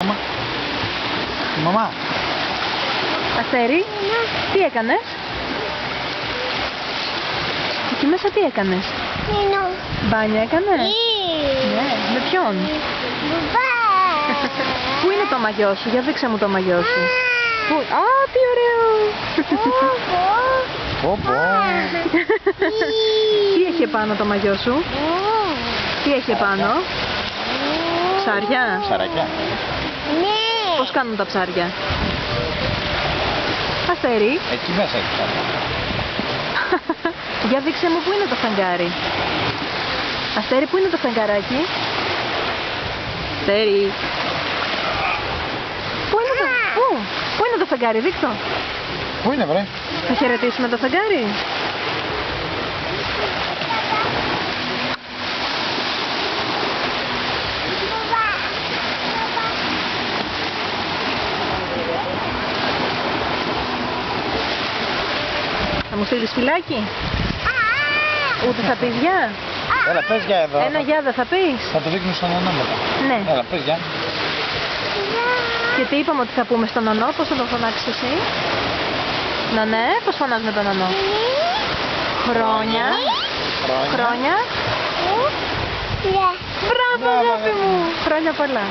μάμα. Η μαμά. Αστέρι, τι έκανες? Εκεί μέσα τι έκανες? Μπάνια έκανες? Ναι, με ποιον? Πού είναι το μαγιό σου? Για δείξε μου το μαγιό σου. Πού? Α, τι ωραίο! Τι έχει επάνω το μαγιό σου? Τι έχει επάνω? Ψάρια? Ψαράκια. Πώς κάνουν τα ψάρια? Αστέρι. Εκεί μέσα έχει ψάρια. Για δείξε μου πού είναι το φεγγάρι. Αστέρι, πού είναι το φεγγαράκι? Αστέρι. Πού είναι το φεγγάρι, δείξω. Πού είναι, βρε? Θα χαιρετήσουμε το φεγγάρι. Θα μου στείλεις φυλάκι? Ούτε θα πεις γεια? Έλα, πες για εδώ. Ένα γεια δεν θα πεις? Θα το δείχνω στον νονό μετά. Ναι. Έλα, πες για. Και τι είπαμε ότι θα πούμε στον νονό? Πώς θα τον φωνάξεις εσύ? Ναι, πώς φωνάζουμε τον νονό? Χρόνια. Χρόνια. Μπράβο, αγάπη μου. Χρόνια πολλά.